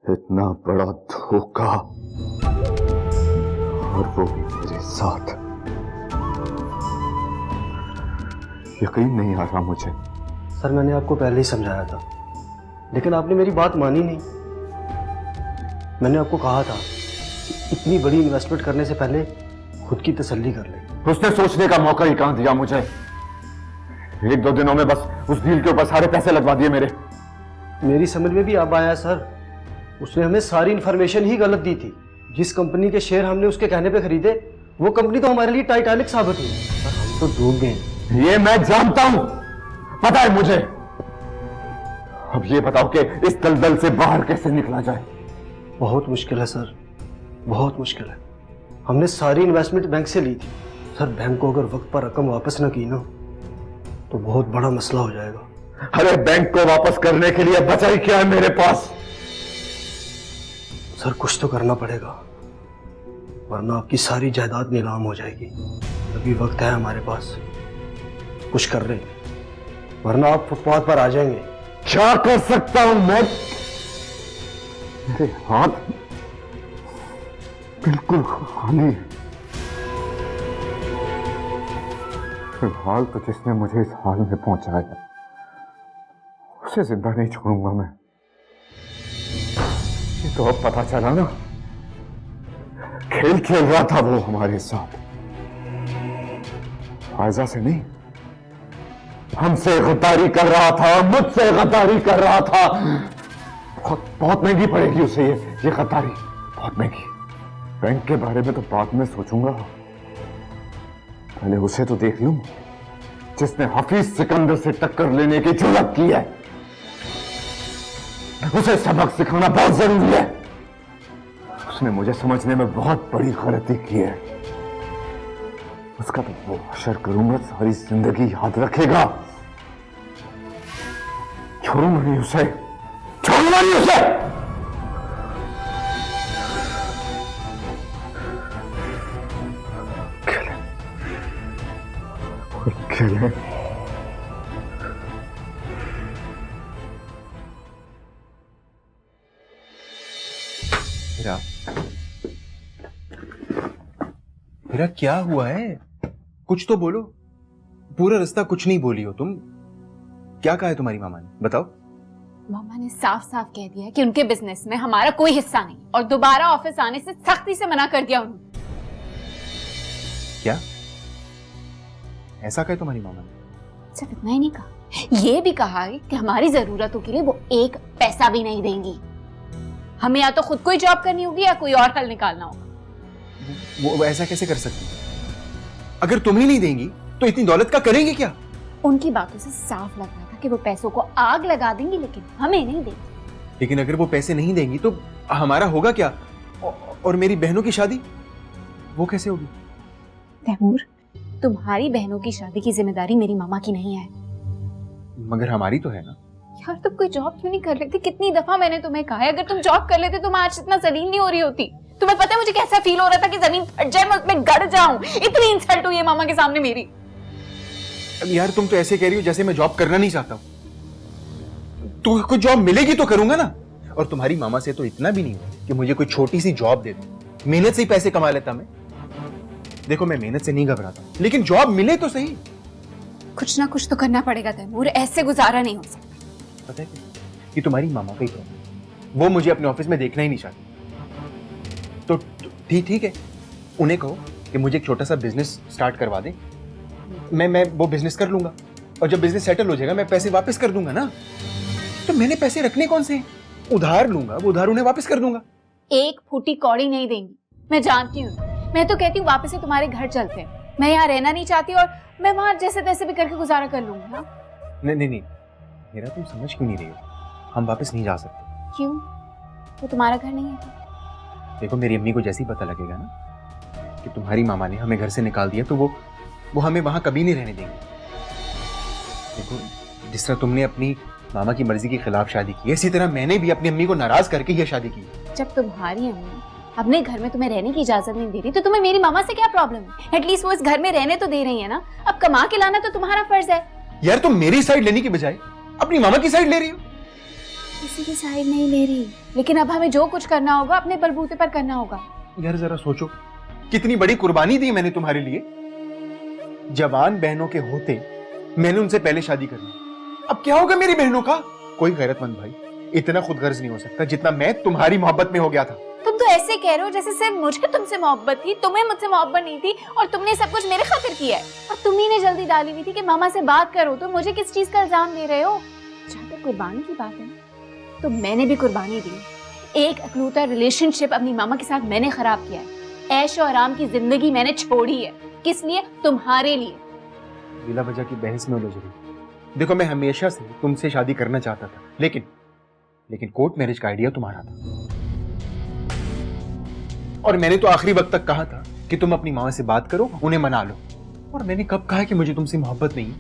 इतना बड़ा धोखा, और वो भी मेरे साथ। यकीन नहीं आ रहा मुझे। सर मैंने आपको पहले ही समझाया था, लेकिन आपने मेरी बात मानी नहीं। मैंने आपको कहा था कि इतनी बड़ी इन्वेस्टमेंट करने से पहले खुद की तसल्ली कर ले। उसने सोचने का मौका ही कहां दिया मुझे। एक दो दिनों में बस उस डील के ऊपर सारे पैसे लगवा दिए मेरे। मेरी समझ में भी अब आया सर, उसने हमें सारी इंफॉर्मेशन ही गलत दी थी। जिस कंपनी के शेयर हमने उसके कहने पे खरीदे, वो कंपनी तो हमारे लिए टाइटैनिक साबित हुई। सर हम तो डूब गए। ये मैं जानता हूं, पता है मुझे। अब ये बताओ कि इस दलदल से बाहर कैसे निकला जाए। बहुत मुश्किल है सर, बहुत मुश्किल है। हमने सारी इन्वेस्टमेंट बैंक से ली थी। सर बैंक को अगर वक्त पर रकम वापस ना की ना, तो बहुत बड़ा मसला हो जाएगा। अरे बैंक को वापस करने के लिए बचा ही क्या है मेरे पास। सर कुछ तो करना पड़ेगा, वरना आपकी सारी जायदाद नीलाम हो जाएगी। अभी वक्त है हमारे पास, कुछ कर रहे, वरना आप फुटपाथ पर आ जाएंगे। क्या कर सकता हूं मैं? मेरे हाथ बिल्कुल खाली है। फिलहाल तो जिसने मुझे इस हाल में पहुंचाया, उसे जिंदा नहीं छोड़ूंगा मैं। ये तो अब पता चला ना, खेल खेल रहा था वो हमारे साथ। फायजा से नहीं, हमसे गद्दारी कर रहा था, मुझसे गद्दारी कर रहा था। बहुत बहुत महंगी पड़ेगी उसे ये गद्दारी, बहुत महंगी। बैंक के बारे में तो बाद में सोचूंगा, पहले उसे तो देख लूं जिसने हफीज सिकंदर से टक्कर लेने की जुर्रत की है। उसे सबक सिखाना बहुत जरूरी है। उसने मुझे समझने में बहुत बड़ी गलती की है। उसका तो वो हशर करूंगा, सारी जिंदगी याद रखेगा। छोड़ूंगा नहीं उसे, छोड़ूंगा नहीं उसे। खेले मेरा क्या हुआ है? कुछ तो बोलो। पूरा रास्ता कुछ नहीं बोली हो तुम। क्या कहा है तुम्हारी मामा ने, बताओ। मामा ने साफ साफ कह दिया है कि उनके बिजनेस में हमारा कोई हिस्सा नहीं, और दोबारा ऑफिस आने से सख्ती से मना कर दिया उन्होंने। क्या ऐसा कहा तुम्हारी मामा ने? सिर्फ इतना ही नहीं कहा, ये भी कहा है कि हमारी जरूरतों के लिए वो एक पैसा भी नहीं देंगी। हमें या तो खुद कोई जॉब करनी होगी या कोई और हल निकालना होगा। वो ऐसा कैसे कर सकती? अगर तुम ही नहीं देंगी तो इतनी दौलत का करेंगे क्या? उनकी बातों से साफ लग रहा था कि वो पैसों को आग लगा देंगी, लेकिन हमें नहीं देंगी। लेकिन अगर वो पैसे नहीं देंगी तो हमारा होगा क्या? और मेरी बहनों की शादी वो कैसे होगी? तैमूर, तुम्हारी बहनों की शादी की जिम्मेदारी मेरी मामा की नहीं है। मगर हमारी तो है ना। यार तुम कोई जॉब क्यों नहीं कर लेते? कितनी दफा मैंने तुम्हें कहा है, अगर तुम जॉब कर लेते तो मैं आज इतना जलील नहीं हो रही होती। तुम्हें पता है मुझे कैसा फील हो रहा था कि जमीन फट जाए, मैं उसमें गड़ जाऊं। इतनी इंसल्ट हुई है मामा के सामने मेरी। अब यार तुम तो ऐसे कह रही हो जैसे मैं जॉब करना नहीं चाहता हूं। तो कोई जॉब मिलेगी तो करूंगा ना। और तुम्हारी मामा से तो इतना भी नहीं हो कि मुझे कोई छोटी सी जॉब दे दो। मेहनत से ही पैसे कमा लेता मैं। देखो मैं मेहनत से नहीं घबराता, लेकिन जॉब मिले तो सही। कुछ ना कुछ तो करना पड़ेगा तैमूर, ऐसे गुजारा नहीं हो सकता। पता है कि तुम्हारी मामा का ही प्रॉब्लम, वो मुझे अपने ऑफिस में देखना ही नहीं चाहती। तो ठीक है, उन्हें कहो कि मुझे एक छोटा सा बिजनेस स्टार्ट करवा दें। मैं वो बिजनेस कर लूंगा, और जब बिजनेस सेटल हो जाएगा मैं पैसे वापस कर दूंगा ना। तो मैंने पैसे रखने कौन से? उधार लूंगा, वो उधार उन्हें वापस कर दूंगा। एक फूटी कौड़ी नहीं देंगी, मैं जानती हूँ। मैं तो कहती हूँ वापस से तुम्हारे घर चलते हैं। मैं यहाँ रहना नहीं चाहती, और मैं वहां जैसे तैसे भी करके गुजारा कर लूंगी। हाँ? नहीं, मेरा तुम समझ क्यों नहीं रही हो? हम वापस नहीं जा सकते। क्यों? वो तुम्हारा घर नहीं है? देखो मेरी अम्मी को जैसे ही पता लगेगा ना कि तुम्हारी मामा ने हमें घर से निकाल दिया, तो वो हमें वहां कभी नहीं रहने देंगे। देखो जिस तरह तुमने अपनी मामा की मर्जी के खिलाफ शादी की, इसी तरह मैंने भी अपनी अम्मी को नाराज करके यह शादी की। जब तुम्हारी अम्मी अपने घर में तुम्हें रहने की इजाजत नहीं दे रही, तो तुम्हें मेरी मामा से क्या प्रॉब्लम है? एटलीस्ट वो इस घर में रहने तो दे रही है ना। अब कमा के लाना तो तुम्हारा फर्ज है। यार तुम मेरी साइड लेने की बजाय अपनी मामा की साइड ले रही हो। किसी की साइड नहीं ले रही, लेकिन अब हमें जो कुछ करना होगा अपने बलबूते पर करना होगा। यार जरा सोचो, कितनी बड़ी कुर्बानी दी मैंने तुम्हारे लिए। जवान बहनों के होते मैंने उनसे पहले शादी कर ली। अब क्या होगा मेरी बहनों का? कोई गैरतमंद भाई इतना खुदगर्ज नहीं हो सकता जितना मैं तुम्हारी मोहब्बत में हो गया था। तुम तो ऐसे कह रहे हो जैसे सिर्फ मुझे तुमसे मोहब्बत थी, तुम्हें मुझसे मोहब्बत नहीं थी, और तुमने सब कुछ मेरे खातिर किया है। और तुम्ही ने जल्दी डाली हुई थी कि मामा से बात करो, तो मुझे किस चीज का इल्जाम दे रहे हो? जहाँ तक कुर्बानी की बात है तो मैंने भी कुर्बानी दी। एक अकलौता रिलेशनशिप अपनी मामा के साथ मैंने खराब किया है। ऐशो आराम की जिंदगी मैंने छोड़ी है। किस लिए? तुम्हारे लिए। बिला वजह की बहस में उलझ रही। देखो मैं हमेशा से तुमसे शादी करना चाहता था, लेकिन कोर्ट मैरिज का आइडिया तुम्हारा था। और मैंने तो आखिरी वक्त तक कहा था कि तुम अपनी माँ से बात करो, उन्हें मना लो। और मैंने कब कहा कि मुझे तुमसे मोहब्बत नहीं?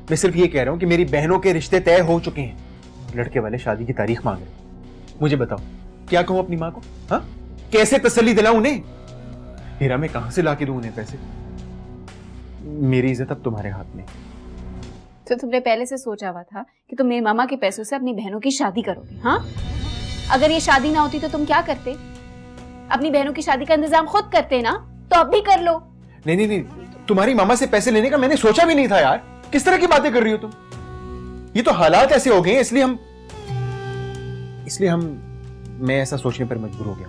मैं सिर्फ ये कह रहा हूं कि मेरी बहनों के रिश्ते तय हो चुके हैं। लड़के वाले शादी की तारीख मांग रहे। मुझे बताओ क्या कहूं अपनी माँ को? हाँ, कैसे तसल्ली दिलाऊं उन्हें? हीरा मैं कहां से लाके दूं उन्हें पैसे? मेरी इज्जत अब तुम्हारे हाथ में। तो तुमने पहले से सोचा हुआ था कि तुम मेरे मामा के पैसों से अपनी बहनों की शादी करोगे? हाँ, अगर ये शादी ना होती तो तुम क्या करते? अपनी बहनों की शादी का इंतजाम खुद करते ना, तो अब भी कर लो। नहीं, तुम्हारी मामा से पैसे लेने का मैंने सोचा भी नहीं था यार। किस तरह की बातें कर रही हो तुम? ये तो हालात ऐसे हो गए, इसलिए मैं ऐसा सोचने पर मजबूर हो गया।